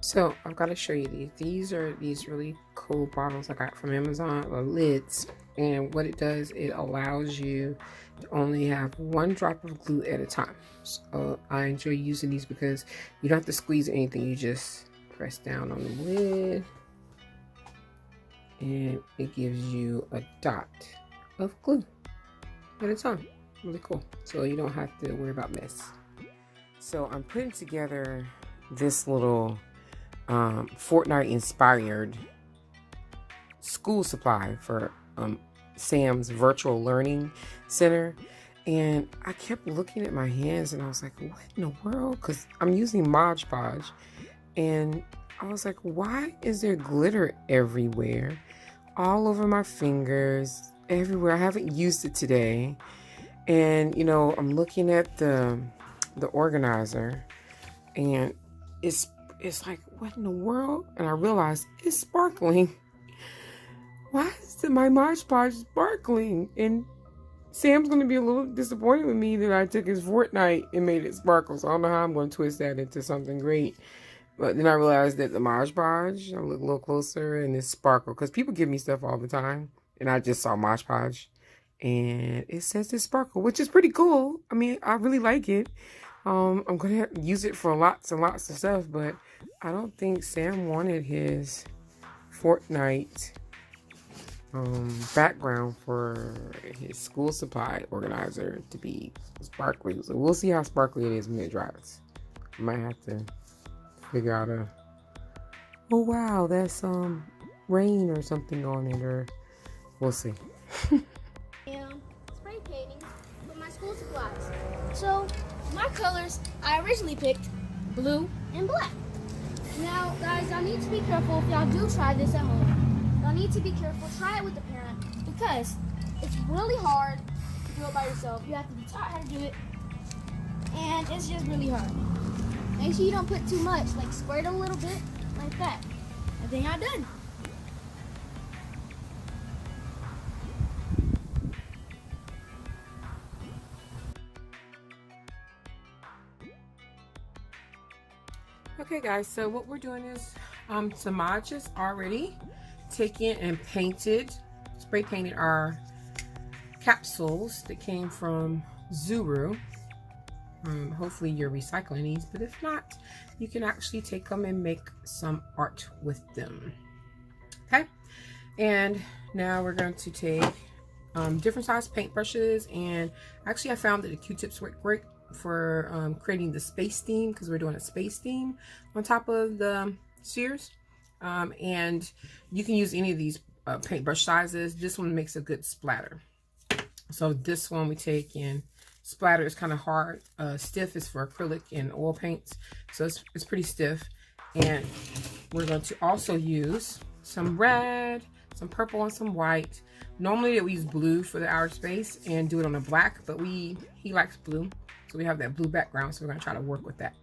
So I've got to show you these. These are these really cool bottles I got from Amazon, or lids. And what it does, it allows you to only have one drop of glue at a time. So I enjoy using these because you don't have to squeeze anything. You just press down on the lid and it gives you a dot of glue at a time. Really cool. So you don't have to worry about mess. So I'm putting together this little Fortnite inspired school supply for Sam's virtual learning center, and I kept looking at my hands and I was like, what in the world? Because I'm using Mod Podge, and I was like, why is there glitter everywhere, all over my fingers, everywhere? I haven't used it today. And you know, I'm looking at the organizer, and it's like, what in the world? And I realized it's sparkling. Why is my Mod Podge sparkling? And Sam's going to be a little disappointed with me that I took his Fortnite and made it sparkle. So I don't know how I'm going to twist that into something great. But then I realized that the Mod Podge, I look a little closer, and it's sparkle. Because people give me stuff all the time. And I just saw Mod Podge. And it says it's sparkle, which is pretty cool. I mean, I really like it. I'm going to use it for lots and lots of stuff. But I don't think Sam wanted his Fortnite background for his school supply organizer to be sparkly. So we'll see how sparkly it is when it dries. I might have to figure out oh wow, that's rain or something on it, or we'll see. Spray painting for my school supplies. So my colors, I originally picked blue and black. Now guys, y'all need to be careful if y'all do try this at home. Y'all need to be careful. Try it with a parent because it's really hard to do it by yourself. You have to be taught how to do it, and it's just really hard. Make sure you don't put too much, like squirt a little bit like that, and then y'all done. Okay guys, so what we're doing is Samaj has already taken and spray painted our capsules that came from Zuru. Hopefully you're recycling these, but if not, you can actually take them and make some art with them. Okay, and now we're going to take different size paintbrushes, and actually I found that the Q-tips work great for creating the space theme, because we're doing a space theme on top of the spheres. And you can use any of these paintbrush sizes. This one makes a good splatter. So this one we take and splatter is kind of hard. Stiff is for acrylic and oil paints, so it's pretty stiff. And we're going to also use some red, some purple, and some white. Normally we use blue for the outer space and do it on a black, but he likes blue, so we have that blue background, so we're going to try to work with that.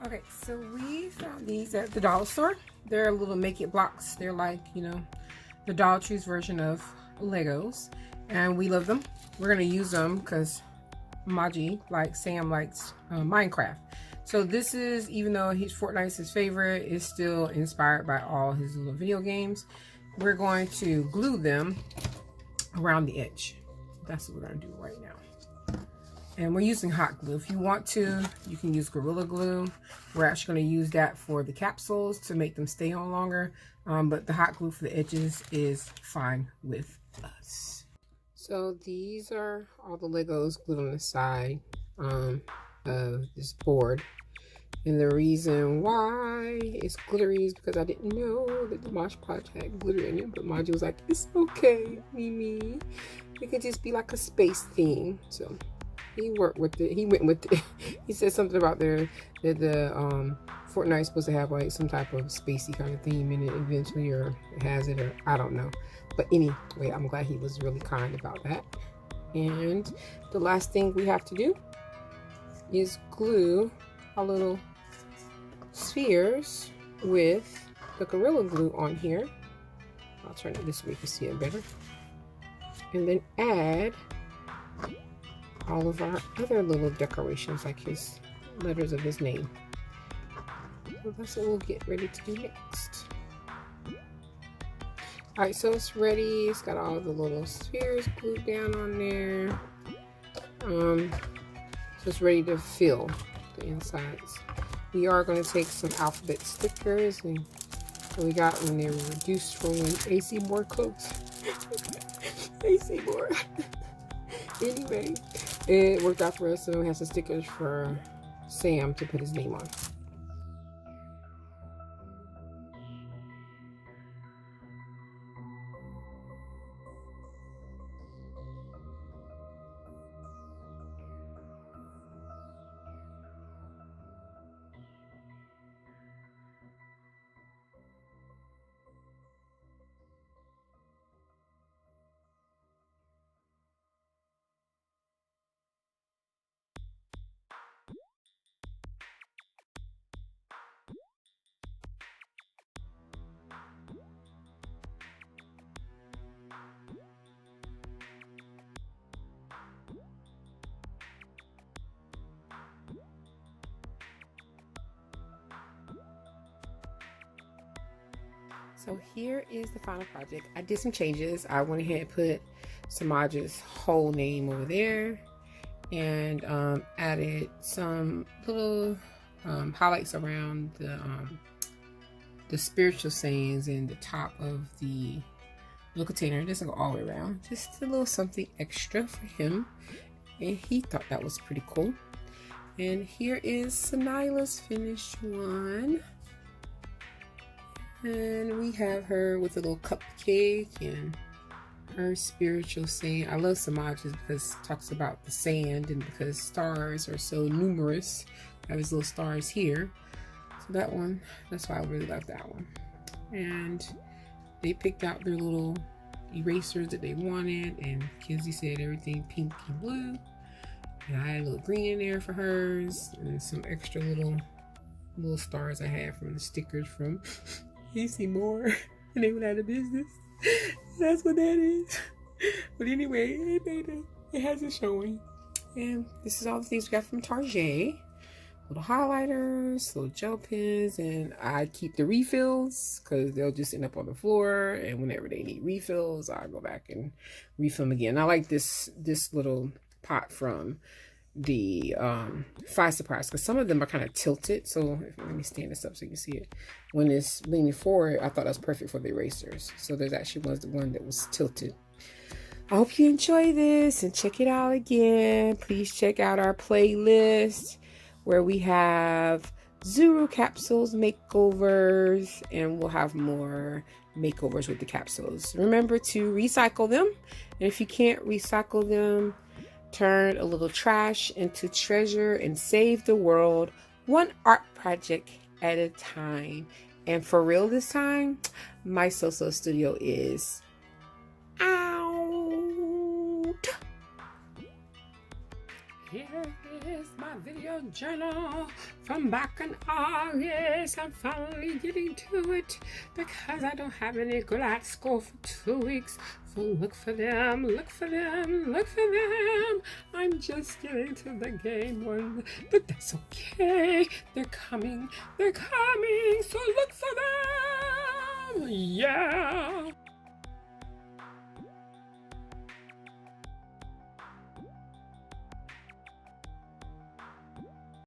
Okay, so we found these at the dollar store. They're little make it blocks. They're like, you know, the Dollar Tree's version of Legos, and we love them. We're gonna use them because Maji, like Sam, likes Minecraft. So this is, even though Fortnite's his favorite, is still inspired by all his little video games. We're going to glue them around the edge. That's what we're gonna do right now. And we're using hot glue. If you want to, you can use Gorilla Glue. We're actually going to use that for the capsules to make them stay on longer. But the hot glue for the edges is fine with us. So these are all the Legos glued on the side of this board. And the reason why it's glittery is because I didn't know that the Mosh Podge had glitter in it. But Maji was like, it's okay, Mimi. It could just be like a space theme. So he worked with it. He went with it. He said something about the Fortnite is supposed to have like some type of spacey kind of theme in it eventually, or it has it, or I don't know. But anyway, I'm glad he was really kind about that. And the last thing we have to do is glue our little spheres with the Gorilla Glue on here. I'll turn it this way you can see it better. And then add all of our other little decorations, like his letters of his name. So that's what we'll get ready to do next. Alright, so it's ready. It's got all the little spheres glued down on there. So it's ready to fill the insides. We are going to take some alphabet stickers and we got when they were reduced from when AC Moore closed. AC Moore. Anyway, it worked out for us, so we have some stickers for Sam to put his name on. So here is the final project. I did some changes. I went ahead and put Samaj's whole name over there and added some little highlights around the spiritual sayings in the top of the little container. It doesn't go all the way around. Just a little something extra for him. And he thought that was pretty cool. And here is Sanila's finished one. And we have her with a little cupcake and her spiritual saying. I love Samaj's because it talks about the sand and because stars are so numerous. I have his little stars here. So that one, that's why I really love that one. And they picked out their little erasers that they wanted, and Kenzie said everything pink and blue. And I had a little green in there for hers, and some extra little stars I had from the stickers from AC Moore, and they went out of business. That's what that is. But anyway, it has it showing. And this is all the things we got from Target. Little highlighters, little gel pens, and I keep the refills because they'll just end up on the floor, and whenever they need refills, I'll go back and refill them again. I like this little pot from the Five Surprise because some of them are kind of tilted. So let me stand this up so you can see it. When it's leaning forward, I thought that was perfect for the erasers. So there's actually one that was tilted. I hope you enjoy this and check it out again. Please check out our playlist where we have Zuru capsules makeovers, and we'll have more makeovers with the capsules. Remember to recycle them, and if you can't recycle them, turn a little trash into treasure and save the world one art project at a time. And for real this time, my Soso Studio is out. Here is my video journal from back in August. I'm finally getting to it because I don't have any grad school for 2 weeks. So look for them, look for them, look for them. I'm just getting to the game one, but that's okay. They're coming, so look for them. Yeah.